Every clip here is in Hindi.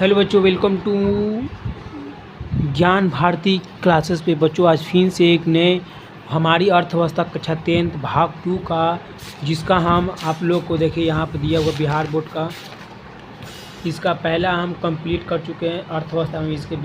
हेलो बच्चों, वेलकम टू ज्ञान भारती क्लासेस पे। बच्चों आज फिर से एक नए हमारी अर्थव्यवस्था कक्षा 10 भाग 2 का, जिसका हम आप लोग को देखिए यहाँ पर दिया हुआ बिहार बोर्ड का, इसका पहला हम कंप्लीट कर चुके हैं। अर्थव्यवस्था में इसके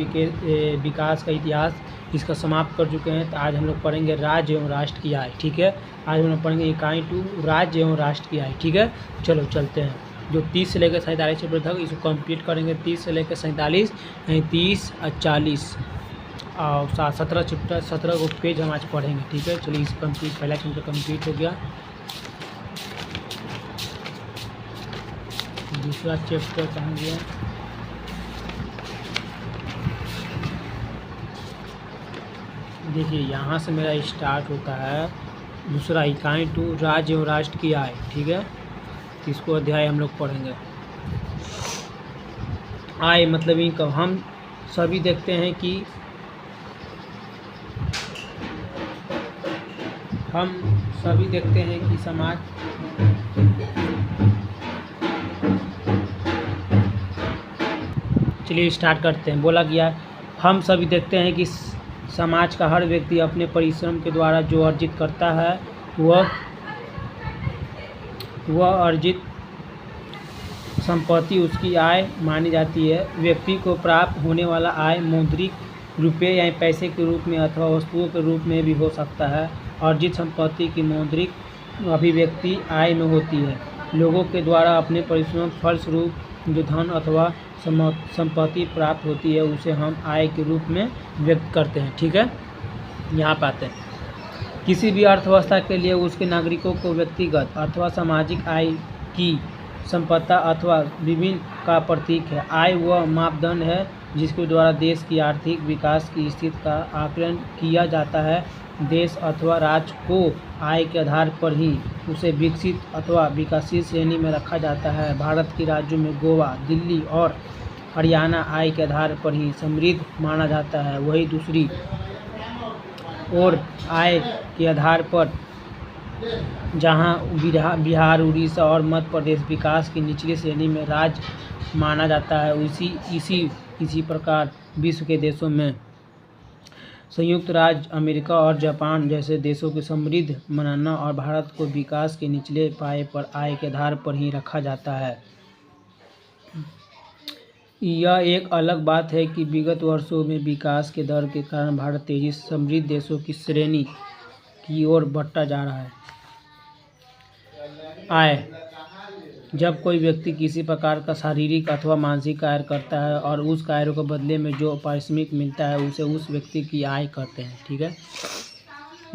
विकास का इतिहास इसका समाप्त कर चुके हैं। तो आज हम लोग पढ़ेंगे राज्य एवं राष्ट्र की आय। ठीक है, आज हम लोग पढ़ेंगे इकाई 2 राज्य एवं राष्ट्र की आय। ठीक है, चलो चलते हैं। जो 30 से लेकर 47 चैप्टर था इसको कंप्लीट करेंगे। 30 से लेकर 47 यानी 30 और 40 और 17 चैप्टर 17 को पेज हम आज पढ़ेंगे। ठीक है, चलिए इस कंप्लीट पहला चैप्टर कंप्लीट हो गया। दूसरा चैप्टर कहाँ गया? देखिए यहाँ से मेरा स्टार्ट होता है दूसरा इकाई 2 राज्य एवं राष्ट्र की आय। ठीक है, इसको अध्याय हम लोग पढ़ेंगे। आय मतलब इनकम। हम सभी देखते हैं कि समाज चलिए स्टार्ट करते हैं। बोला गया हम सभी देखते हैं कि समाज का हर व्यक्ति अपने परिश्रम के द्वारा जो अर्जित करता है वह अर्जित संपत्ति उसकी आय मानी जाती है। व्यक्ति को प्राप्त होने वाला आय मौद्रिक रुपये या पैसे के रूप में अथवा वस्तुओं के रूप में भी हो सकता है। अर्जित संपत्ति की मौद्रिक अभिव्यक्ति आय में होती है। लोगों के द्वारा अपने परिश्रम फलस्वरूप जो धन अथवा संपत्ति प्राप्त होती है उसे हम आय के रूप में व्यक्त करते हैं। ठीक है, यहाँ पे आते हैं। किसी भी अर्थव्यवस्था के लिए उसके नागरिकों को व्यक्तिगत अथवा सामाजिक आय की संपदा अथवा विभिन्न का प्रतीक है। आय वह मापदंड है जिसके द्वारा देश की आर्थिक विकास की स्थिति का आकलन किया जाता है। देश अथवा राज्य को आय के आधार पर ही उसे विकसित अथवा विकासशील श्रेणी में रखा जाता है। भारत के राज्यों में गोवा, दिल्ली और हरियाणा आय के आधार पर ही समृद्ध माना जाता है। वही दूसरी और आय के आधार पर जहां बिहार, उड़ीसा और मध्य प्रदेश विकास की निचली श्रेणी में राज्य माना जाता है, इसी प्रकार विश्व के देशों में संयुक्त राज्य अमेरिका और जापान जैसे देशों की समृद्ध मानना और भारत को विकास के निचले पाए पर आय के आधार पर ही रखा जाता है। यह एक अलग बात है कि विगत वर्षों में विकास के दर के कारण भारत तेजी से समृद्ध देशों की श्रेणी की ओर बढ़ता जा रहा है। आय जब कोई व्यक्ति किसी प्रकार का शारीरिक अथवा मानसिक कार्य करता है और उस कार्य को बदले में जो पारिश्रमिक मिलता है उसे उस व्यक्ति की आय कहते हैं। ठीक है,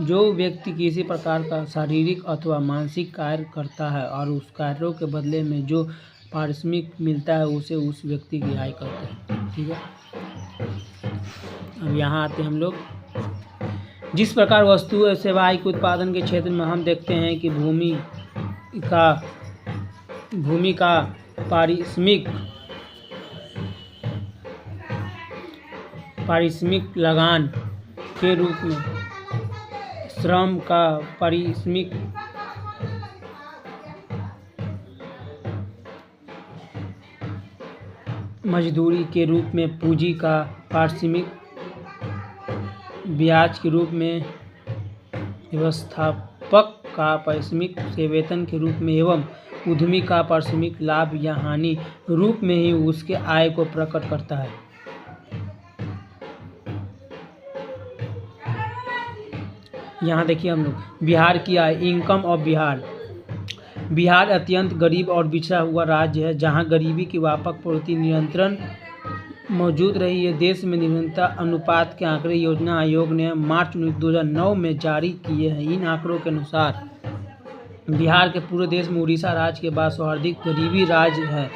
जो व्यक्ति किसी प्रकार का शारीरिक अथवा मानसिक कार्य करता है और उस कार्यों के बदले में जो पारिश्रमिक मिलता है उसे उस व्यक्ति की आय कहते हैं। ठीक है, अब यहाँ आते हैं हम लोग। जिस प्रकार वस्तु और सेवाएं के उत्पादन के क्षेत्र में हम देखते हैं कि भूमि का पारिश्रमिक लगान के रूप में, श्रम का पारिश्रमिक मजदूरी के रूप में, पूंजी का पारिश्रमिक ब्याज के रूप में, व्यवस्थापक का पारिश्रमिक से वेतन के रूप में एवं उद्यमी का पारिश्रमिक लाभ या हानि रूप में ही उसके आय को प्रकट करता है। यहाँ देखिए हम लोग बिहार की आय, इनकम ऑफ बिहार। बिहार अत्यंत गरीब और बिछड़ा हुआ राज्य है जहाँ गरीबी की व्यापक प्रवृत्ति निरंतर मौजूद रही है। देश में निरंतर अनुपात के आंकड़े योजना आयोग ने मार्च 2009 में जारी किए हैं। इन आंकड़ों के अनुसार बिहार के पूरे देश में उड़ीसा राज्य के बाद सर्वाधिक गरीबी राज्य है।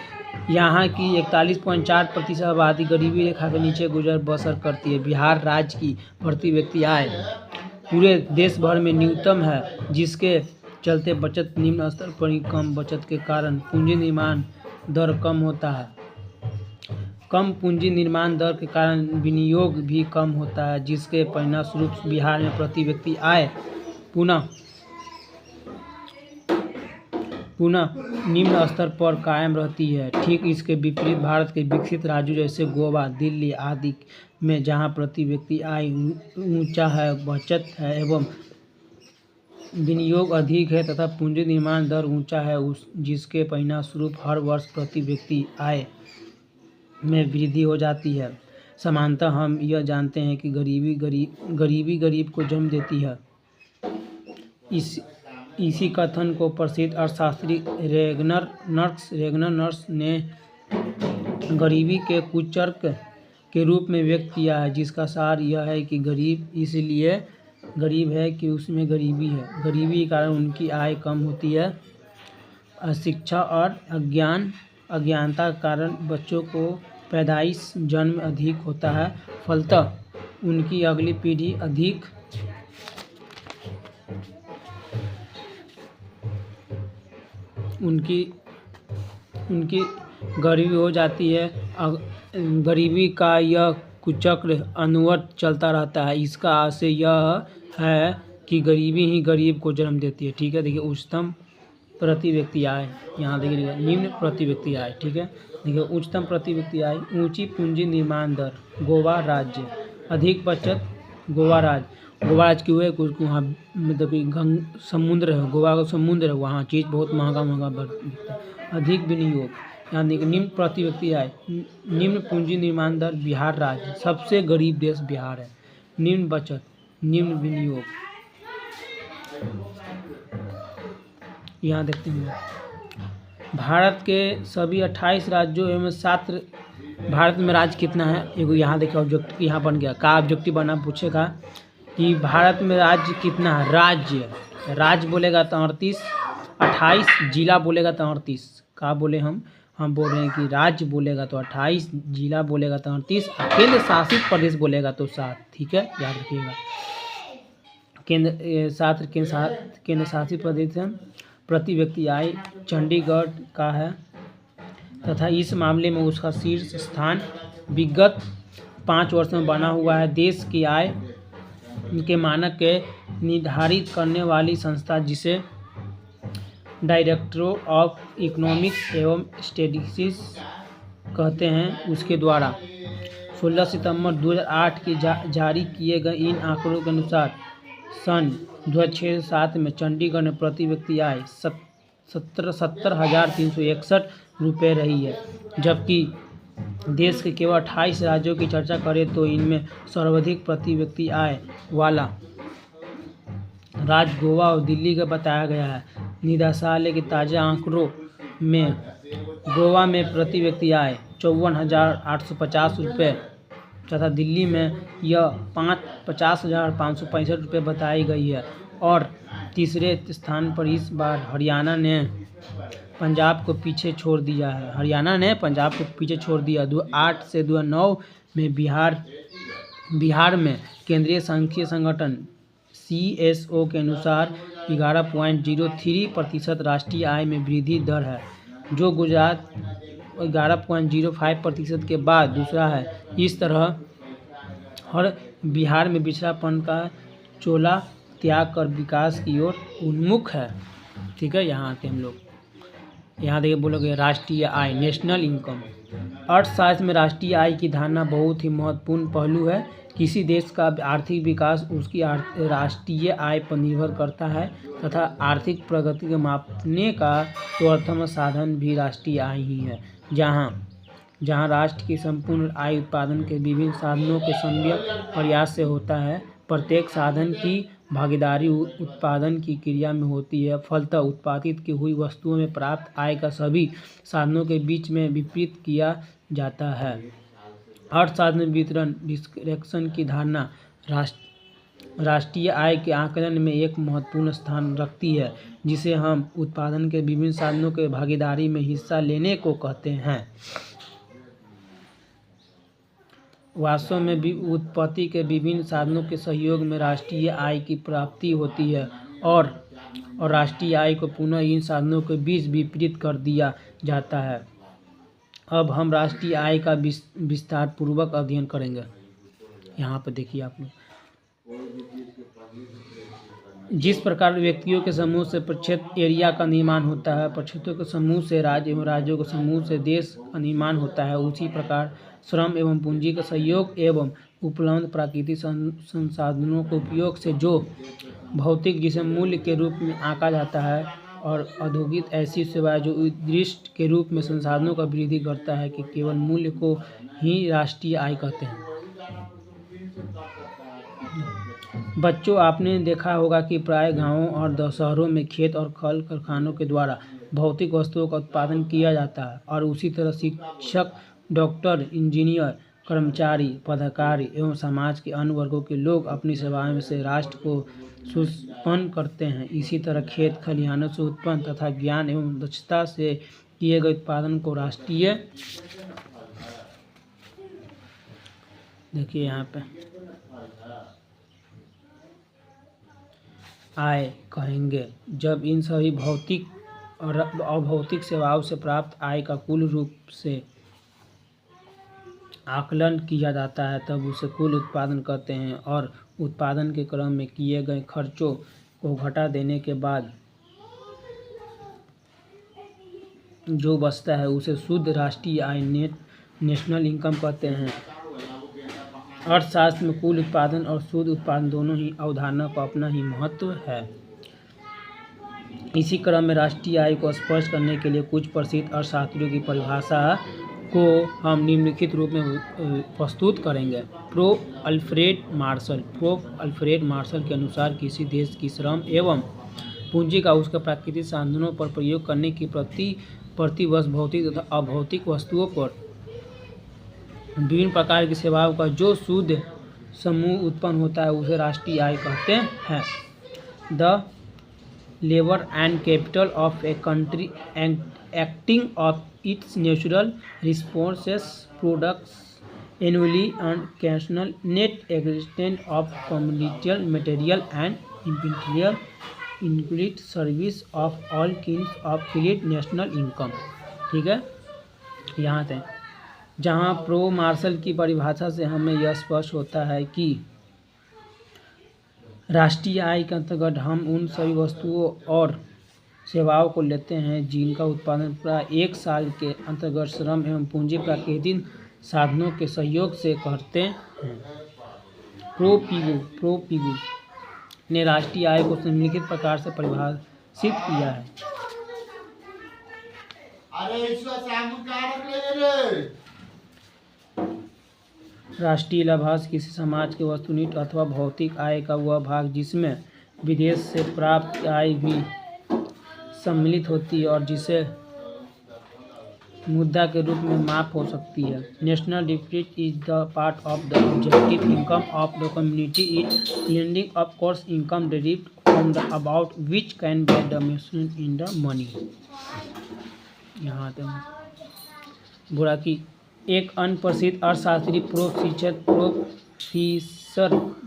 यहाँ की 41.4% आबादी गरीबी रेखा के नीचे गुजर बसर करती है। बिहार राज्य की प्रति व्यक्ति आय पूरे देश भर में न्यूनतम है, जिसके चलते बचत निम्न स्तर पर ही कम बचत के कारण पूंजी निर्माण दर कम होता है। कम पूंजी निर्माण दर के कारण विनियोग भी कम होता है, जिसके परिणामस्वरूप बिहार में प्रति व्यक्ति आय पुनः निम्न स्तर पर कायम रहती है। ठीक इसके विपरीत भारत के विकसित राज्यों जैसे गोवा, दिल्ली आदि में जहां प्रति व्यक्ति आय ऊंचा है, बचत है एवं विनियोग अधिक है तथा पूंजी निर्माण दर ऊंचा है, जिसके परिणामस्वरूप हर वर्ष प्रति व्यक्ति आय में वृद्धि हो जाती है। समानतः हम यह जानते हैं कि गरीबी गरीब को जन्म देती है। इसी कथन को प्रसिद्ध अर्थशास्त्री रेगनर नर्स ने गरीबी के कुचक्र के रूप में व्यक्त किया है, जिसका सार यह है कि गरीब इसलिए गरीब है कि उसमें गरीबी है। गरीबी के कारण उनकी आय कम होती है। अशिक्षा और अज्ञानता के कारण बच्चों को पैदाइश जन्म अधिक होता है, फलतः उनकी अगली पीढ़ी अधिक उनकी गरीबी हो जाती है। गरीबी का यह कुचक्र अनवरत चलता रहता है। इसका आशय यह है कि गरीबी ही गरीब को जन्म देती है। ठीक है, देखिए उच्चतम प्रति व्यक्ति आय, यहाँ देखिए निम्न प्रति व्यक्ति आय। ठीक है, देखिए उच्चतम प्रति व्यक्ति आय, ऊंची पूंजी निर्माण दर, गोवा राज्य, अधिक बचत, गोवा राज्य क्यों है? कुछ वहाँ मतलब कि समुद्र है, गोवा का समुद्र है, वहाँ चीज़ बहुत महंगा बिकता है। अधिक विनियोग, यहाँ देखिए निम्न प्रति व्यक्ति आय, निम्न पूंजी निर्माण दर, बिहार राज्य, सबसे गरीब देश बिहार है। निम्न बचत, निम्न विनियोग, यहाँ देखते हैं भारत के सभी 28 राज्यों एवं 7 भारत में राज्य कितना है? एगो यहाँ देखिए ऑब्जेक्ट यहाँ बन गया, का ऑब्जेक्टिव बना पूछेगा कि भारत में राज्य कितना है? राज्य बोलेगा तो 38, 28 जिला बोलेगा तो 38। का बोले हम बोल रहे हैं कि राज्य बोलेगा तो 28, जिला बोलेगा तो 38, केंद्र शासित प्रदेश बोलेगा तो 7। ठीक है, याद रखिएगा। केंद्र शासित प्रदेश है। प्रति व्यक्ति आय चंडीगढ़ का है तथा इस मामले में उसका शीर्ष स्थान विगत 5 वर्ष में बना हुआ है। देश की आय के मानक के निर्धारित करने वाली संस्था, जिसे डायरेक्टरेट ऑफ इकोनॉमिक्स एवं स्टैटिस्टिक्स कहते हैं, उसके द्वारा 16 सितंबर 2008 की जारी किए गए इन आंकड़ों के अनुसार सन 2006-7 में चंडीगढ़ में प्रति व्यक्ति आय 70,361 रुपये रही है। जबकि देश के केवल 28 राज्यों की चर्चा करें तो इनमें सर्वाधिक प्रति व्यक्ति आय वाला राज्य गोवा और दिल्ली का बताया गया है। निदेशालय के ताज़ा आंकड़ों में गोवा में प्रति व्यक्ति आय 54,850 रुपये तथा दिल्ली में यह 50,565 रुपये बताई गई है। और तीसरे स्थान पर इस बार हरियाणा ने पंजाब को पीछे छोड़ दिया है। 2008 से 2009 में बिहार में केंद्रीय सांख्यिकी संगठन CSO के अनुसार 11.03% राष्ट्रीय आय में वृद्धि दर है, जो गुजरात 11.05% के बाद दूसरा है। इस तरह हर बिहार में पिछड़ापन का चोला त्याग कर विकास की ओर उन्मुख है। ठीक है, यहाँ आते हम लोग, यहाँ देखिए बोलोगे राष्ट्रीय आय, नेशनल इनकम। अर्थशास्त्र में राष्ट्रीय आय की धारणा बहुत ही महत्वपूर्ण पहलू है। किसी देश का आर्थिक विकास उसकी राष्ट्रीय आय पर निर्भर करता है तथा आर्थिक प्रगति को मापने का सर्वोत्तम साधन भी राष्ट्रीय आय ही है। जहाँ राष्ट्र की संपूर्ण आय उत्पादन के विभिन्न साधनों के सम्यक प्रयास से होता है। प्रत्येक साधन की भागीदारी उत्पादन की क्रिया में होती है। फलतः उत्पादित की हुई वस्तुओं में प्राप्त आय का सभी साधनों के बीच में वितरित किया जाता है। अर्थशास्त्र में वितरण डिस्ट्रीब्यूशन की धारणा राष्ट्रीय आय के आकलन में एक महत्वपूर्ण स्थान रखती है, जिसे हम उत्पादन के विभिन्न साधनों के भागीदारी में हिस्सा लेने को कहते हैं। वास्तव में भी उत्पत्ति के विभिन्न साधनों के सहयोग में राष्ट्रीय आय की प्राप्ति होती है और राष्ट्रीय आय को पुनः इन साधनों के बीच वितरित कर दिया जाता है। अब हम राष्ट्रीय आय का विस्तार पूर्वक अध्ययन करेंगे। यहाँ पर देखिए आप लोग, जिस प्रकार व्यक्तियों के समूह से प्रक्षेत्र एरिया का निर्माण होता है, प्रक्षेत्रों के समूह से राज्य एवं राज्यों के समूह से देश का निर्माण होता है, उसी प्रकार श्रम एवं पूंजी का सहयोग एवं उपलब्ध प्राकृतिक संसाधनों के उपयोग से जो भौतिक जिसे मूल्य के रूप में आंका जाता है और औद्योगिक ऐसी सेवाएं जो उद्दिष्ट के रूप में संसाधनों का वृद्धि करता है कि केवल मूल्य को ही राष्ट्रीय आय कहते हैं। बच्चों, आपने देखा होगा कि प्राय गांवों और शहरों में खेत और खल कारखानों के द्वारा भौतिक वस्तुओं का उत्पादन किया जाता है और उसी तरह शिक्षक, डॉक्टर, इंजीनियर, कर्मचारी, पदाधिकारी एवं समाज के अन्य वर्गों के लोग अपनी सेवाओं से राष्ट्र को सुसंपन्न करते हैं। इसी तरह खेत खलिहानों से उत्पन्न तथा ज्ञान एवं दक्षता से किए गए उत्पादन को राष्ट्रीय, देखिए यहाँ पे, आय कहेंगे। जब इन सभी भौतिक और अभौतिक सेवाओं से प्राप्त आय का कुल रूप से आकलन किया जाता है तब उसे कुल उत्पादन कहते हैं और उत्पादन के क्रम में किए गए खर्चों को घटा देने के बाद जो बचता है उसे शुद्ध राष्ट्रीय आय, नेशनल इनकम कहते हैं। अर्थशास्त्र में कुल उत्पादन और शुद्ध उत्पादन दोनों ही अवधारणा का अपना ही महत्व है। इसी क्रम में राष्ट्रीय आय को स्पष्ट करने के लिए कुछ प्रसिद्ध अर्थशास्त्रियों की परिभाषा को हम निम्नलिखित रूप में प्रस्तुत करेंगे। प्रो अल्फ्रेड मार्शल के अनुसार किसी देश की श्रम एवं पूंजी का उसके प्राकृतिक साधनों पर प्रयोग करने की प्रति वर्ष भौतिक तथा अभौतिक वस्तुओं पर विभिन्न प्रकार की सेवाओं का जो शुद्ध समूह उत्पन्न होता है उसे राष्ट्रीय आय कहते हैं। The labour and capital of a country acting of its natural resources products annually and causal net existence of commodities material and imperial include service of all kings of create national income. ठीक है, यहाँ से जहाँ प्रो मार्शल की परिभाषा से हमें यह स्पष्ट होता है कि राष्ट्रीय आय के अंतर्गत हम उन सभी वस्तुओं और सेवाओं को लेते हैं जिनका उत्पादन प्राय एक साल के अंतर्गत श्रम एवं पूंजी प्राकृतिक साधनों के सहयोग से करते हैं। प्रो पिगू ने राष्ट्रीय आय को निम्नलिखित प्रकार से परिभाषित किया है। राष्ट्रीय लाभांश किसी समाज के वस्तुनिष्ठ अथवा भौतिक आय का वह भाग जिसमें विदेश से प्राप्त आय भी सम्मिलित होती है और जिसे मुद्रा के रूप में माप हो सकती है। National dividend is the part of the objective income of the community is lending of course income derived from the about which can be the measurement in the money. यहाँ बुरा की एक अन्य प्रसिद्ध अर्थशास्त्री प्रोफेसर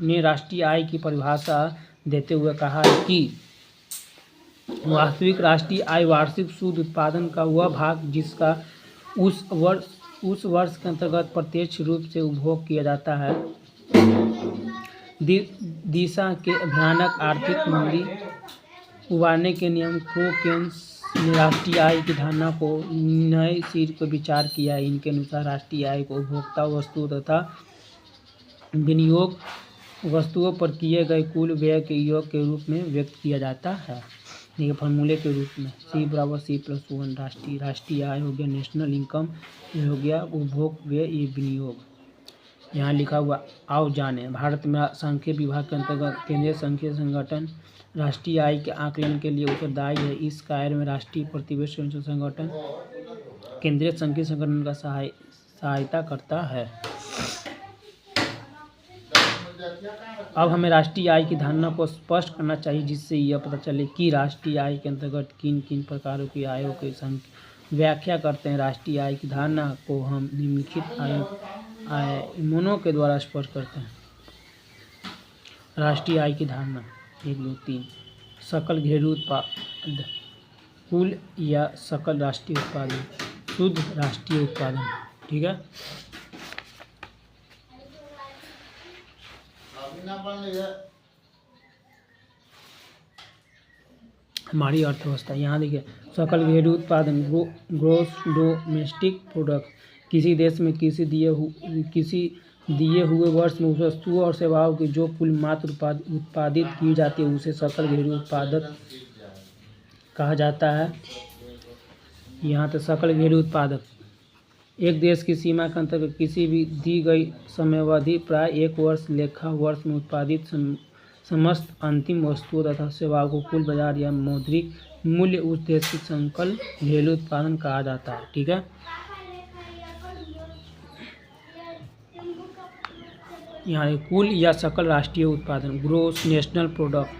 ने राष्ट्रीय आय की परिभाषा देते हुए कहा है कि वास्तविक राष्ट्रीय आय वार्षिक शुद्ध उत्पादन का वह भाग जिसका उस वर्ष के अंतर्गत प्रत्यक्ष रूप से उपभोग किया जाता है। दिशा के भयानक आर्थिक मंदी उबारने के नियम केन्स ने राष्ट्रीय आय की धारणा को नए सिरे पर विचार किया है। इनके अनुसार राष्ट्रीय आय को उपभोक्ता वस्तु तथा विनियोग वस्तुओं पर किए गए कुल व्यय के योग के रूप में व्यक्त किया जाता है। ये फॉर्मूले के रूप में C=C+1 राष्ट्रीय आय हो गया, नेशनल इनकम हो गया, उपभोग व्यय ये विनियोग। यहाँ लिखा हुआ आओ जाने। भारत में सांख्यिकी विभाग के अंतर्गत केंद्रीय सांख्यिकी संगठन राष्ट्रीय आय के आकलन के लिए उत्तरदायी है। इस कार्य में राष्ट्रीय प्रतिवेश संगठन केंद्रीय सांख्यिकी संगठन का सहायता करता है। अब हमें राष्ट्रीय आय की धारणा को स्पष्ट करना चाहिए जिससे यह पता चले कि राष्ट्रीय आय के अंतर्गत किन किन प्रकारों की आयों की व्याख्या करते हैं। राष्ट्रीय आय की धारणा को हम निम्नलिखित आयामों के द्वारा स्पष्ट करते हैं। राष्ट्रीय आय की धारणा 1, 2, 3 सकल घरेलू उत्पाद, कुल या सकल राष्ट्रीय उत्पादन, शुद्ध राष्ट्रीय उत्पादन। ठीक है, हमारी अर्थव्यवस्था। यहाँ देखिए सकल घरेलू उत्पादन ग्रोस डोमेस्टिक प्रोडक्ट, किसी देश में किसी दिए हुए वर्ष में उस वस्तुओं और सेवाओं की जो कुल मात्रा उत्पादित की जाती है उसे सकल घरेलू उत्पादक कहा जाता है। यहाँ तो सकल घरेलू उत्पादक एक देश की सीमा के अंतर्गत किसी भी दी गई समयावधि प्राय 1 वर्ष लेखा वर्ष में उत्पादित समस्त अंतिम वस्तुओं तथा सेवाओं को कुल बाजार या मौद्रिक मूल्य उस देश की सकल घरेलू उत्पादन कहा जाता है। ठीक है, यहाँ कुल या सकल राष्ट्रीय उत्पादन ग्रोस नेशनल प्रोडक्ट,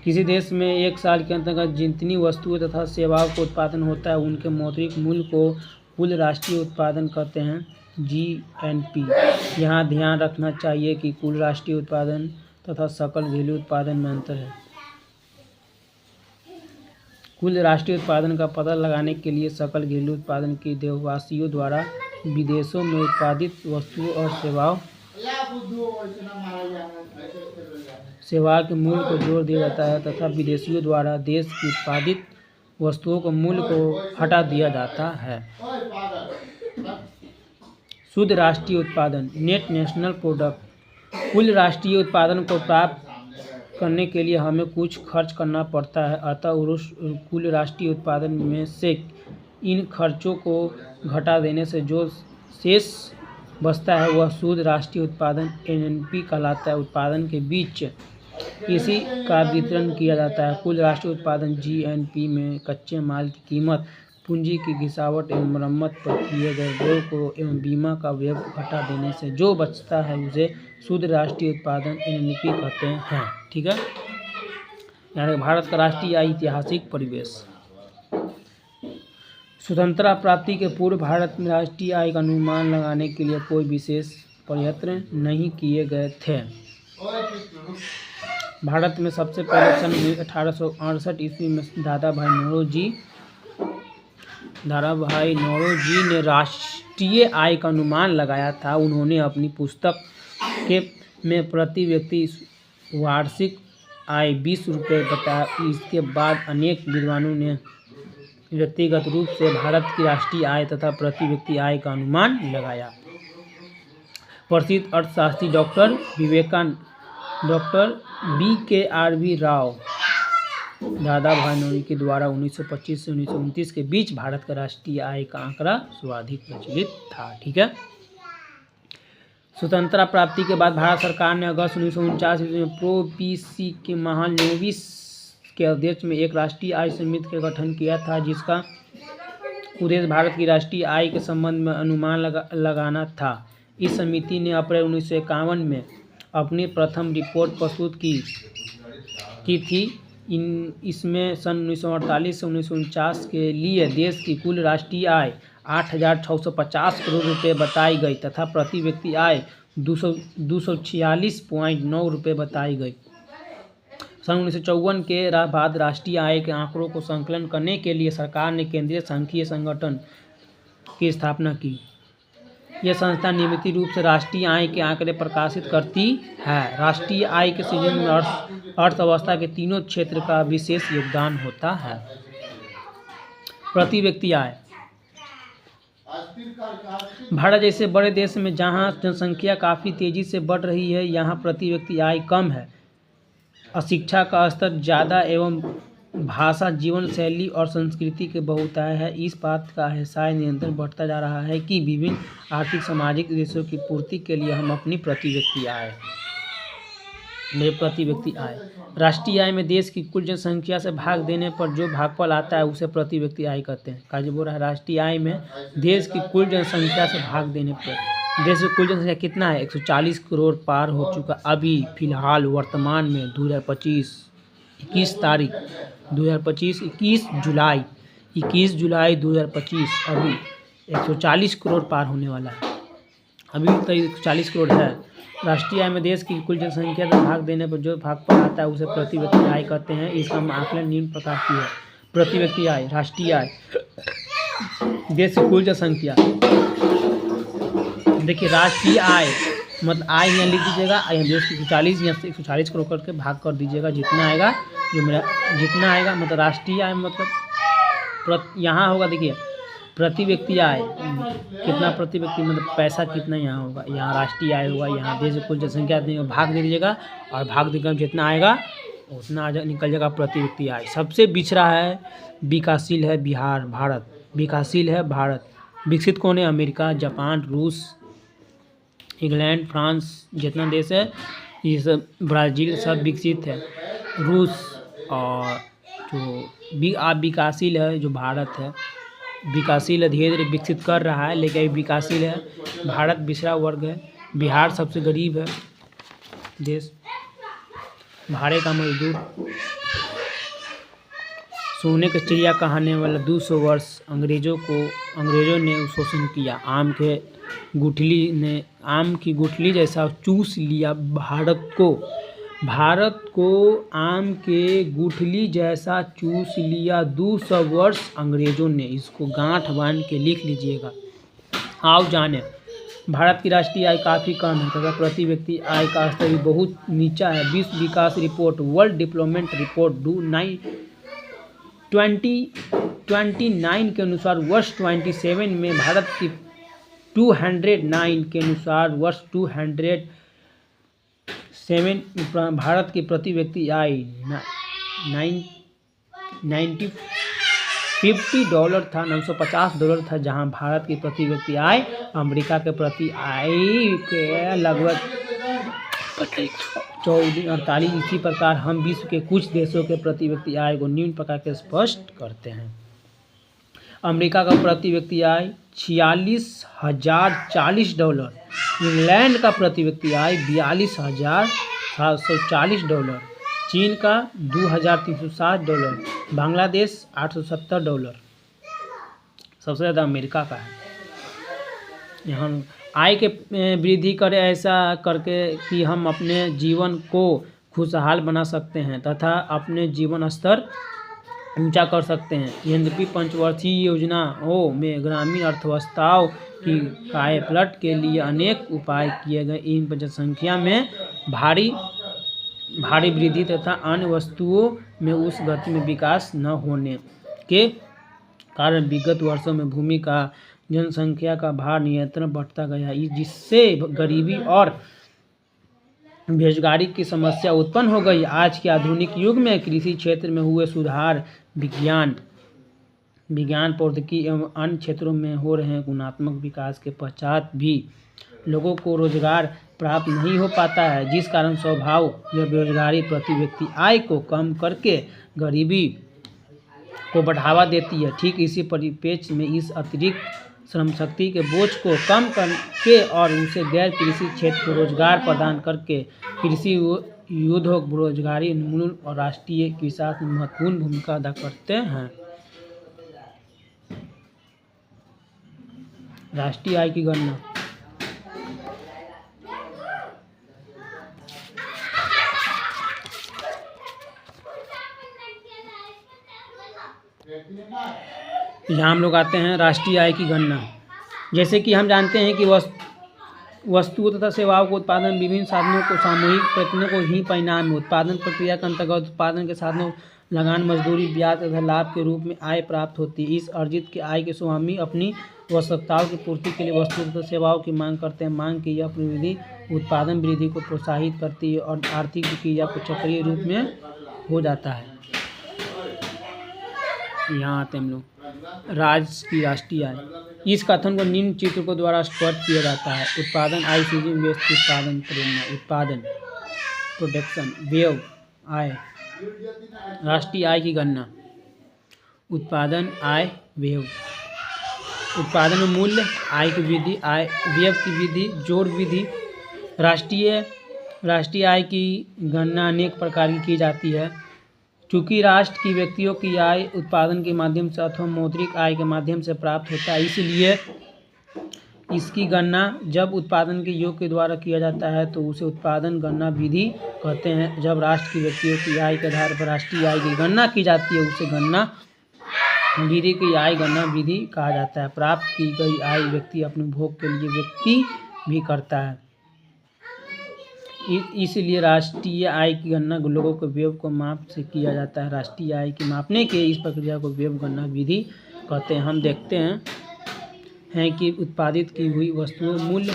किसी देश में एक साल के अंतर्गत जितनी वस्तुओं तथा सेवाओं का उत्पादन होता है उनके मौद्रिक मूल्य को कुल राष्ट्रीय उत्पादन कहते हैं, GNP। यहाँ ध्यान रखना चाहिए कि कुल राष्ट्रीय उत्पादन तथा सकल घरेलू उत्पादन में अंतर है। कुल राष्ट्रीय उत्पादन का पता लगाने के लिए सकल घरेलू उत्पादन की देशवासियों द्वारा विदेशों में उत्पादित वस्तुओं और सेवा के मूल्य को जोड़ दिया जाता है तथा विदेशियों द्वारा देश की उत्पादित वस्तुओं के मूल्य को हटा दिया जाता है। शुद्ध राष्ट्रीय उत्पादन नेट नेशनल प्रोडक्ट, कुल राष्ट्रीय उत्पादन को प्राप्त करने के लिए हमें कुछ खर्च करना पड़ता है, अतः कुल राष्ट्रीय उत्पादन में से इन खर्चों को घटा देने से जो शेष बचता है वह शुद्ध राष्ट्रीय उत्पादन NNP कहलाता है। उत्पादन के बीच इसी का वितरण किया जाता है। कुल राष्ट्रीय उत्पादन GNP में कच्चे माल की कीमत, पूंजी की घिसावट एवं मरम्मत पर किए गए व्यय को एवं बीमा का व्यय घटा देने से जो बचता है उसे शुद्ध राष्ट्रीय उत्पादन NNP कहते हैं। ठीक है, यानी भारत का राष्ट्रीय ऐतिहासिक परिवेश। स्वतंत्रता प्राप्ति के पूर्व भारत में राष्ट्रीय आय का अनुमान लगाने के लिए कोई विशेष प्रयत्न नहीं किए गए थे। भारत में सबसे पहले सन 1868 ईस्वी में दादा भाई नौरोजी ने राष्ट्रीय आय का अनुमान लगाया था। उन्होंने अपनी पुस्तक में प्रति व्यक्ति वार्षिक आय 20 रुपये बताया। इसके बाद अनेक विद्वानों ने व्यक्तिगत रूप से भारत की राष्ट्रीय आय तथा प्रति व्यक्ति आय का अनुमान लगाया। प्रसिद्ध अर्थशास्त्री डॉक्टर BKRV राव दादा भाई नौरोजी के द्वारा 1925 से 1929 के बीच भारत का राष्ट्रीय आय का आंकड़ा सर्वाधिक प्रचलित था। ठीक है, स्वतंत्रता प्राप्ति के बाद भारत सरकार ने अगस्त 1949 में प्रो-PC के महालनोबिस के अध्यक्ष में एक राष्ट्रीय आय समिति का गठन किया था, जिसका उद्देश्य भारत की राष्ट्रीय आय के संबंध में अनुमान लगाना था। इस समिति ने अप्रैल 1951 में अपनी प्रथम रिपोर्ट प्रस्तुत की थी। इसमें सन 1948 से 1949 के लिए देश की कुल राष्ट्रीय आय 8,650 करोड़ रुपये बताई गई तथा प्रति व्यक्ति आय 246.9 रुपये बताई गई। सन 1954 के बाद राष्ट्रीय आय के आंकड़ों को संकलन करने के लिए सरकार ने केंद्रीय सांख्यिकी संगठन की स्थापना की। यह संस्था नियमित रूप से राष्ट्रीय आय के आंकड़े प्रकाशित करती है। राष्ट्रीय आय के सृजन में अर्थव्यवस्था के तीनों क्षेत्र का विशेष योगदान होता है। प्रति व्यक्ति आय, भारत जैसे बड़े देश में जहां जनसंख्या काफ़ी तेजी से बढ़ रही है, यहाँ प्रति व्यक्ति आय कम है। अशिक्षा का स्तर ज़्यादा एवं भाषा, जीवन शैली और संस्कृति के बहुतायत है। इस बात का एहसास निरंतर बढ़ता जा रहा है कि विभिन्न आर्थिक सामाजिक उद्देश्यों की पूर्ति के लिए हम अपनी प्रति व्यक्ति आय राष्ट्रीय आय में देश की कुल जनसंख्या से भाग देने पर जो भागफल आता है उसे प्रति व्यक्ति आय कहते हैं। काजी बोल रहा है राष्ट्रीय आय में देश की कुल जनसंख्या से भाग देने पर देश की कुल जनसंख्या कितना है, 140 करोड़ पार हो चुका। अभी फिलहाल वर्तमान में 21 जुलाई 2025 अभी 140 करोड़ पार होने वाला है। अभी तो 140 करोड़ है। राष्ट्रीय आय में देश की कुल जनसंख्या से भाग देने पर जो भागफल आता है उसे प्रति व्यक्ति आय कहते हैं। इसका आकलन निम्न प्रकार की है। प्रति व्यक्ति आय, राष्ट्रीय आय, देश की कुल जनसंख्या। देखिए राष्ट्रीय आय मतलब आय यहाँ लिख दीजिएगा, देश की 140 करोड़ करके भाग कर दीजिएगा, जितना आएगा जो मेरा जितना आएगा, मतलब राष्ट्रीय आय मतलब यहाँ होगा, देखिए प्रति व्यक्ति आय कितना, प्रति व्यक्ति मतलब पैसा कितना यहाँ होगा, यहाँ राष्ट्रीय आय होगा, यहाँ देश की कुल जनसंख्या भाग दे दीजिएगा और भाग देकर जितना आएगा उतना निकल जाएगा प्रति व्यक्ति आय। सबसे पिछड़ा है, विकासशील है बिहार, भारत विकासशील है भारत। विकसित कौन है? अमेरिका, जापान, रूस, इंग्लैंड, फ्रांस, जितना देश है ये सब, ब्राज़ील, सब विकसित है। रूस और जो विकासशील है जो भारत है, विकासशील है, धीरे धीरे विकसित कर रहा है लेकिन अभी विकासशील है। भारत पिछड़ा वर्ग है, बिहार सबसे गरीब है देश, भाड़े का मजदूर, सोने का चिड़िया कहाने वाला 200 वर्ष अंग्रेजों ने शोषण किया, आम की गुठली जैसा चूस लिया भारत को आम के गुठली जैसा चूस लिया 200 वर्ष अंग्रेजों ने। इसको गांठ बांध के लिख लीजिएगा। आओ जाने, भारत की राष्ट्रीय आय काफ़ी कम है तथा प्रति व्यक्ति आय का स्तर भी बहुत नीचा है। विश्व विकास रिपोर्ट, वर्ल्ड डेवलपमेंट रिपोर्ट 2029 के अनुसार वर्ष 27 में भारत की 209 के अनुसार वर्ष 207 भारत की प्रति व्यक्ति आय $50 था, $950 था, जहां भारत की प्रति व्यक्ति आय अमेरिका के प्रति आय के लगभग 48। इसी प्रकार हम विश्व के कुछ देशों के प्रति व्यक्ति आय को निम्न प्रकार के स्पष्ट करते हैं। अमेरिका का प्रति व्यक्ति आय $46,040, इंग्लैंड का प्रति व्यक्ति आय $42,740, चीन का $2,360, बांग्लादेश $870। सबसे ज़्यादा अमेरिका का है। यहाँ आय के वृद्धि करें ऐसा करके कि हम अपने जीवन को खुशहाल बना सकते हैं तथा अपने जीवन स्तर ऊंचा कर सकते हैं। यद्यपि पंचवर्षीय योजनाओं में ग्रामीण अर्थव्यवस्थाओं की कायापलट के लिए अनेक उपाय किए गए, इन जनसंख्या में भारी वृद्धि तथा अन्य वस्तुओं में उस गति में विकास न होने के कारण विगत वर्षों में भूमि का जनसंख्या का भार नियंत्रण बढ़ता गया, जिससे गरीबी और बेरोजगारी की समस्या उत्पन्न हो गई। आज के आधुनिक युग में कृषि क्षेत्र में हुए सुधार, विज्ञान प्रौद्योगिकी एवं अन्य क्षेत्रों में हो रहे गुणात्मक विकास के पश्चात भी लोगों को रोजगार प्राप्त नहीं हो पाता है, जिस कारण स्वभाव यह बेरोजगारी प्रति व्यक्ति आय को कम करके गरीबी को बढ़ावा देती है। ठीक इसी परिप्रेक्ष्य में इस अतिरिक्त श्रम शक्ति के बोझ को कम करके और उसे गैर कृषि क्षेत्र को रोजगार प्रदान करके कृषि उद्योग बेरोजगारी उन्मूलन और राष्ट्रीय विकास में महत्वपूर्ण भूमिका अदा करते हैं। राष्ट्रीय आय की गणना, यहाँ हम लोग आते हैं राष्ट्रीय आय की गणना। जैसे कि हम जानते हैं कि वस्तुओं तथा सेवाओं को उत्पादन विभिन्न साधनों को सामूहिक प्रयत्नों को ही परिणाम में उत्पादन प्रक्रिया के अंतर्गत उत्पादन के साधनों लगान, मजदूरी, ब्याज तथा लाभ के रूप में आय प्राप्त होती है। इस अर्जित की आय के स्वामी अपनी आवश्यकताओं की पूर्ति के लिए वस्तुओं तथा सेवाओं की मांग करते हैं। मांग की यह प्रवृत्ति उत्पादन वृद्धि को प्रोत्साहित करती है और आर्थिक क्रिया को चक्रीय रूप में हो जाता है। यहाँ आते हैं हम लोग राज्य की राष्ट्रीय आय। इस कथन को निम्न चित्र को द्वारा स्पष्ट किया जाता है। उत्पादन आय सीधे व्यस्त उत्पादन प्रेरणा, उत्पादन प्रोडक्शन, व्यय आय। राष्ट्रीय आय की गणना, उत्पादन आय व्यय, उत्पादन में मूल्य, आय की वृद्धि, आय व्यय की वृद्धि, जोड़ विधि। राष्ट्रीय आय की गणना अनेक प्रकार की जाती है। चूँकि राष्ट्र की व्यक्तियों की आय उत्पादन के माध्यम से अथवा मौद्रिक आय के माध्यम से प्राप्त होता है, इसलिए इसकी गणना जब उत्पादन के योग के द्वारा किया जाता है तो उसे उत्पादन गणना विधि कहते हैं। जब राष्ट्र की व्यक्तियों की आय के आधार पर राष्ट्रीय आय की गणना की जाती है उसे गणना विधि की आय गणना विधि कहा जाता है। प्राप्त की गई आय व्यक्ति अपने भोग के लिए व्यक्ति भी करता है। इसलिए राष्ट्रीय आय की गणना लोगों के व्यय को माप से किया जाता है। राष्ट्रीय आय की मापने के इस प्रक्रिया को व्यय गणना विधि कहते हैं। हम देखते हैं कि उत्पादित की हुई वस्तुओं मूल्य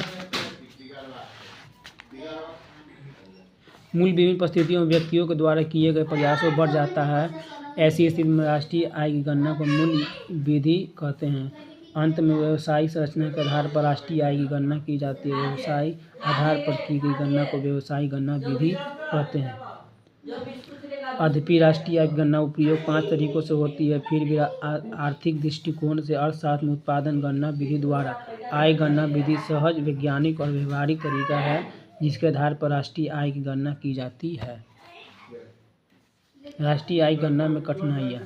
विभिन्न परिस्थितियों में व्यक्तियों के द्वारा किए गए प्रयासों बढ़ जाता है। ऐसी स्थिति में राष्ट्रीय आय की गणना को मूल्य विधि कहते हैं। अंत में व्यवसायिक संरचना के आधार पर राष्ट्रीय आय की गणना की जाती है। व्यवसाय आधार पर की गई गणना को व्यवसायिक गणना विधि कहते हैं। यद्यपि राष्ट्रीय आय की गणना उपयोग 5 तरीकों से होती है, फिर भी आर्थिक दृष्टिकोण से अर्थशास्त्र में उत्पादन गणना विधि द्वारा आय गणना विधि सहज, वैज्ञानिक और व्यवहारिक तरीका है जिसके आधार पर राष्ट्रीय आय की गणना की जाती है। राष्ट्रीय आय गणना में कठिनाइयाँ।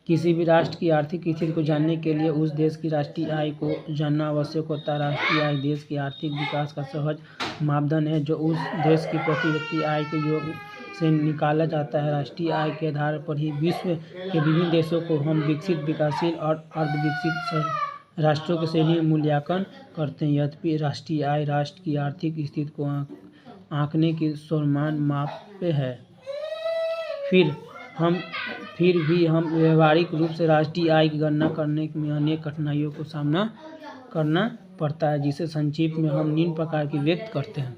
किसी भी राष्ट्र की आर्थिक स्थिति को जानने के लिए उस देश की राष्ट्रीय आय को जानना आवश्यक होता है। राष्ट्रीय आय देश के आर्थिक विकास का सहज मापदंड है जो उस देश की प्रति व्यक्ति आय के योग से निकाला जाता है। राष्ट्रीय आय के आधार पर ही विश्व के विभिन्न देशों को हम विकसित, विकासशील और अर्धविकसित राष्ट्रों के श्रेणी में मूल्यांकन करते हैं। यद्यपि राष्ट्रीय आय राष्ट्र की आर्थिक स्थिति को आंकने की सर्वमान्य माप है, फिर भी हम व्यवहारिक रूप से राष्ट्रीय आय की गणना करने में अनेक कठिनाइयों को सामना करना पड़ता है, जिसे संक्षिप्त में हम निम्न प्रकार की व्यक्त करते हैं।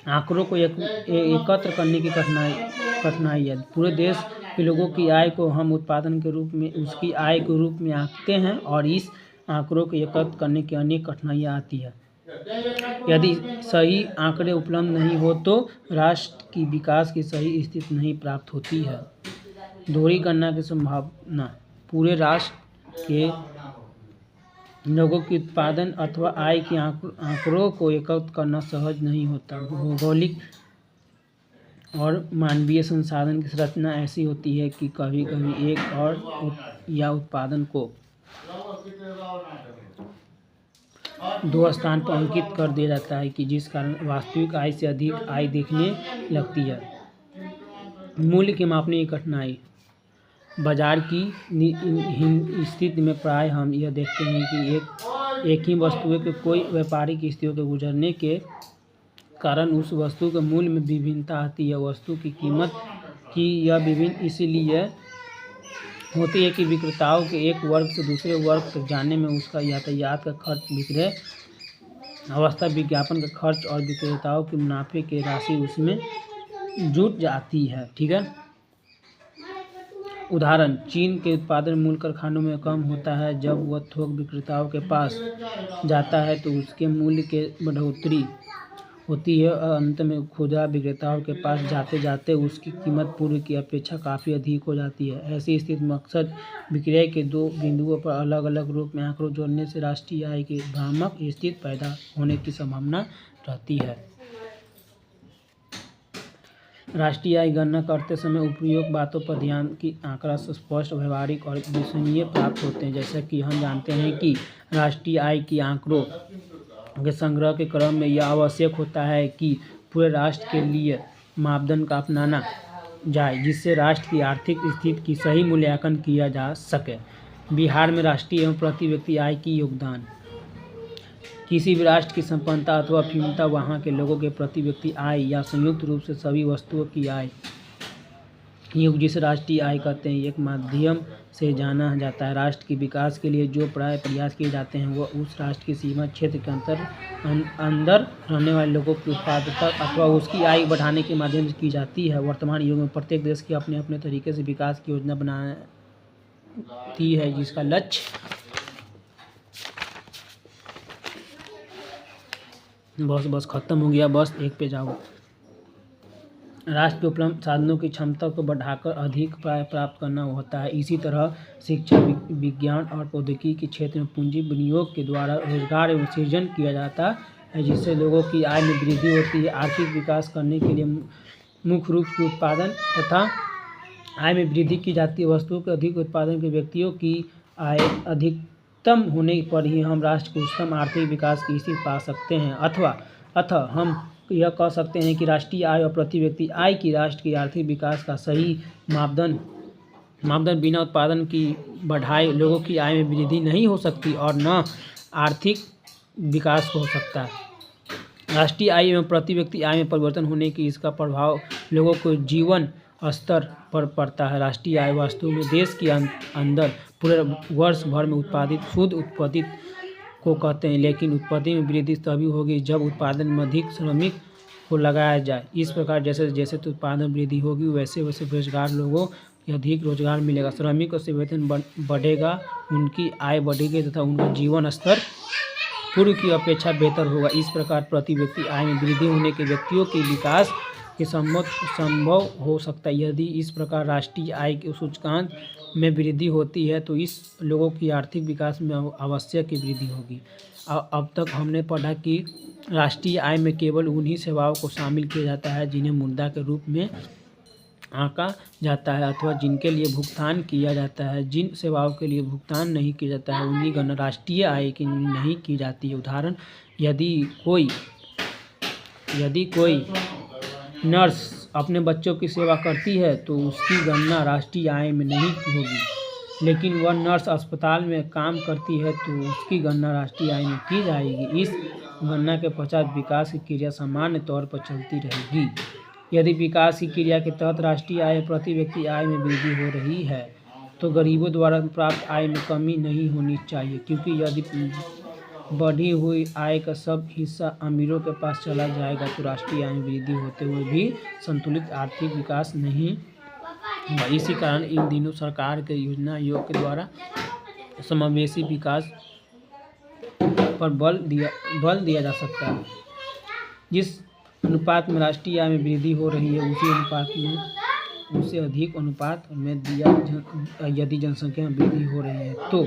आंकड़ों को एकत्र करने की कठिनाई है। पूरे देश के लोगों की आय को हम उत्पादन के रूप में उसकी आय के रूप में आंकते हैं और इस आंकड़ों को एकत्र करने की अनेक कठिनाइयाँ आती है। यदि सही आंकड़े उपलब्ध नहीं हो तो राष्ट्र की विकास की सही स्थिति नहीं प्राप्त होती है। दोहरी गणना की संभावना। पूरे राष्ट्र के लोगों की उत्पादन अथवा आय के आंकड़ों को एकत्र करना सहज नहीं होता। भौगोलिक और मानवीय संसाधन की संरचना ऐसी होती है कि कभी कभी एक और या उत्पादन को 2 स्थान पर अंकित कर दिया जाता है कि जिस कारण वास्तविक आय से अधिक आय दिखने लगती है। मूल्य के मापने की कठिनाई। बाजार की स्थिति में प्राय हम यह देखते हैं कि एक ही वस्तु के कोई व्यापारिक स्थितियों के गुजरने के कारण उस वस्तु के मूल्य में विभिन्नता आती है। वस्तु की कीमत की यह विभिन्न इसलिए होती है कि विक्रेताओं के एक वर्ग से दूसरे वर्ग तक जाने में उसका यातायात का खर्च, विक्रय अवस्था, विज्ञापन का खर्च और विक्रेताओं के मुनाफे की राशि उसमें जुट जाती है। ठीक है। उदाहरण, चीन के उत्पादन मूल्य कारखानों में कम होता है। जब वह थोक विक्रेताओं के पास जाता है तो उसके मूल्य के बढ़ोतरी होती है और अंत में खुदरा विक्रेताओं के पास जाते जाते उसकी कीमत पूर्व की अपेक्षा काफ़ी अधिक हो जाती है। ऐसी स्थिति में अक्सर विक्रय के 2 बिंदुओं पर अलग अलग रूप में आंकड़ों जोड़ने से राष्ट्रीय आय की भ्रामक स्थिति पैदा होने की संभावना रहती है। राष्ट्रीय आय गणना करते समय उपयुक्त बातों पर ध्यान की आंकड़ा स्पष्ट, व्यवहारिक और विश्वसनीय प्राप्त होते हैं। जैसा कि हम जानते हैं कि राष्ट्रीय आय की आंकड़ों के संग्रह के क्रम में यह आवश्यक होता है कि पूरे राष्ट्र के लिए मापदंड का अपनाना जाए जिससे राष्ट्र की आर्थिक स्थिति की सही मूल्यांकन किया जा सके। बिहार में राष्ट्रीय एवं प्रति व्यक्ति आय की योगदान। किसी भी राष्ट्र की संपन्नता अथवा अक्षमता वहाँ के लोगों के प्रति व्यक्ति आय या संयुक्त रूप से सभी वस्तुओं की आय जिसे राष्ट्रीय आय कहते हैं एक माध्यम से जाना जाता है। राष्ट्र के विकास के लिए जो प्रयास किए जाते हैं वह उस राष्ट्र की सीमा क्षेत्र के अंदर रहने वाले लोगों की उत्पादकता अथवा उसकी आय बढ़ाने के माध्यम से की जाती है। वर्तमान युग में प्रत्येक देश की अपने अपने तरीके से विकास की योजना बनाती है जिसका लक्ष्य बस खत्म हो गया, बस एक पे जाओ। राष्ट्र के उपलब्ध साधनों की क्षमता को बढ़ाकर अधिक प्राप्त करना होता है। इसी तरह शिक्षा, विज्ञान और प्रौद्योगिकी के क्षेत्र में पूंजी विनियोग के द्वारा रोजगार एवं सृजन किया जाता है जिससे लोगों की आय में वृद्धि होती है। आर्थिक विकास करने के लिए मुख्य रूप से उत्पादन तथा आय में वृद्धि की जाती है। वस्तुओं के अधिक उत्पादन के व्यक्तियों की आय अधिकतम होने पर ही हम राष्ट्र को उच्चतम आर्थिक विकास की स्थिति पा सकते हैं। अतः हम यह कह सकते हैं कि राष्ट्रीय आय और प्रति व्यक्ति आय की राष्ट्र की आर्थिक विकास का सही मापदंड बिना उत्पादन की बढ़ाए लोगों की आय में वृद्धि नहीं हो सकती और न आर्थिक विकास हो सकता है। राष्ट्रीय आय एवं प्रति व्यक्ति आय में परिवर्तन होने की इसका प्रभाव लोगों को जीवन स्तर पर पड़ता है। राष्ट्रीय आय वास्तव में देश के अंदर पूरे वर्ष भर में उत्पादित शुद्ध उत्पादित को कहते हैं, लेकिन उत्पादन में वृद्धि तभी होगी जब उत्पादन में अधिक श्रमिक को लगाया जाए। इस प्रकार जैसे जैसे तो उत्पादन वृद्धि होगी वैसे वैसे बेरोजगार लोगों को अधिक रोजगार मिलेगा, श्रमिकों से वेतन बढ़ेगा, उनकी आय बढ़ेगी तथा उनका जीवन स्तर पूर्व की अपेक्षा बेहतर होगा। इस प्रकार प्रति व्यक्ति आय में वृद्धि होने के व्यक्तियों के विकास के संभव हो सकता है। यदि इस प्रकार राष्ट्रीय आय के सूचकांक में वृद्धि होती है तो इस लोगों की आर्थिक विकास में आवश्यक वृद्धि होगी। अब तक हमने पढ़ा कि राष्ट्रीय आय में केवल उन्हीं सेवाओं को शामिल किया जाता है जिन्हें मुद्रा के रूप में आंका जाता है अथवा जिनके लिए भुगतान किया जाता है। जिन सेवाओं के लिए भुगतान नहीं किया जाता है उनकी गणना राष्ट्रीय आय की नहीं की जाती है। उदाहरण, यदि कोई नर्स अपने बच्चों की सेवा करती है तो उसकी गणना राष्ट्रीय आय में नहीं होगी, लेकिन वह नर्स अस्पताल में काम करती है तो उसकी गणना राष्ट्रीय आय में की जाएगी। इस गणना के पश्चात विकास की क्रिया सामान्य तौर पर चलती रहेगी। यदि विकास की क्रिया के तहत राष्ट्रीय आय प्रति व्यक्ति आय में वृद्धि हो रही है तो गरीबों द्वारा प्राप्त आय में कमी नहीं होनी चाहिए, क्योंकि यदि बढ़ी हुई आय का सब हिस्सा अमीरों के पास चला जाएगा तो राष्ट्रीय आय में वृद्धि होते हुए भी संतुलित आर्थिक विकास नहीं होगा। इसी कारण इन दिनों सरकार के योजना आयोग के द्वारा समावेशी विकास पर बल दिया जा सकता है। जिस अनुपात में राष्ट्रीय आय में वृद्धि हो रही है उसी अनुपात में उससे अधिक अनुपात में यदि जनसंख्या में वृद्धि हो रही है तो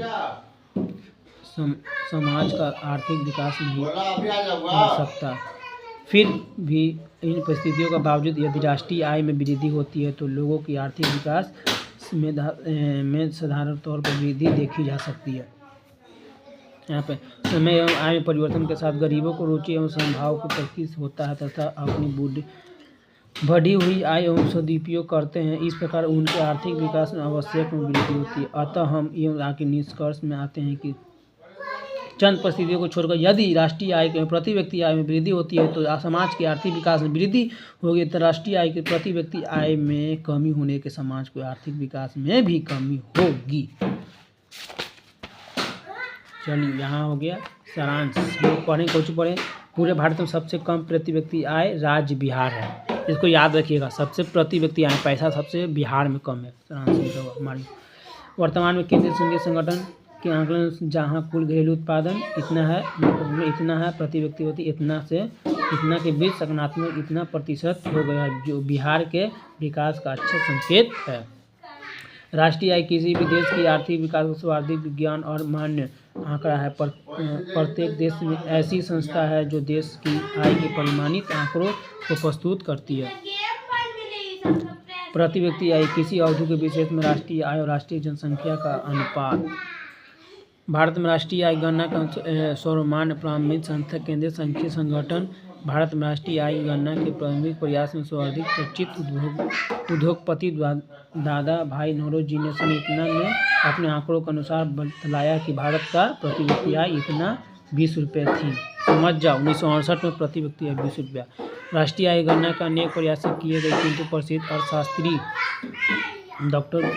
समाज का आर्थिक विकास नहीं हो सकता। फिर भी इन परिस्थितियों का बावजूद यदि राष्ट्रीय आय में वृद्धि होती है तो लोगों की आर्थिक विकास में साधारण तौर पर वृद्धि देखी जा सकती है। यहाँ पे समय एवं आय में परिवर्तन के साथ गरीबों को रुचि एवं संभाव को प्रतीत होता है तथा अपनी बढ़ी हुई आय एवं सदुपयोग करते हैं। इस प्रकार उनके आर्थिक विकास में आवश्यक वृद्धि होती है। अतः हम एवं आगे निष्कर्ष में आते हैं कि चंद परिस्थितियों को छोड़कर यदि राष्ट्रीय आय के प्रति व्यक्ति आय में वृद्धि होती है तो समाज के आर्थिक विकास में वृद्धि होगी, तो राष्ट्रीय आय के प्रति व्यक्ति आय में कमी होने के समाज को आर्थिक विकास में भी कमी होगी। चलिए, यहाँ हो गया सारांश। लोग पढ़ें, कुछ पढ़ें। पूरे भारत में सबसे कम प्रति व्यक्ति आय राज्य बिहार है, इसको याद रखिएगा। सबसे प्रति व्यक्ति आय पैसा सबसे बिहार में कम है। सारांश हमारी वर्तमान में केंद्रीय संघीय संगठन के आंकलन जहाँ कुल घरेलू उत्पादन इतना है प्रति व्यक्ति होती इतना से इतना के बीच सकारात्मक इतना प्रतिशत हो गया, जो बिहार के विकास का अच्छा संकेत है। राष्ट्रीय आय किसी भी देश की आर्थिक विकास का सर्वाधिक विज्ञान और मान्य आंकड़ा है। प्रत्येक देश में ऐसी संस्था है जो देश की आय के परिमाणित आंकड़ों को प्रस्तुत करती है। प्रति व्यक्ति आय किसी अवधि के विशेष में राष्ट्रीय आय और राष्ट्रीय जनसंख्या का अनुपात। भारत में राष्ट्रीय आय गणना का सर्वमान्य प्रारंभिक संस्था केंद्रीय संघीय संगठन। भारत में राष्ट्रीय आय गणना के प्रारंभिक प्रयास में सर्वाधिक चर्चित उद्योगपति दादा भाई नौरोजी ने सन 19 में अपने आंकड़ों के अनुसार बतलाया कि भारत का प्रति व्यक्ति आय इतना 20 रुपये थी। समझ जाओ, 1968 में प्रति व्यक्ति आय 20 रुपया। राष्ट्रीय आय गणना का अनेक प्रयास किए गए, किंतु प्रसिद्ध अर्थशास्त्री डॉक्टर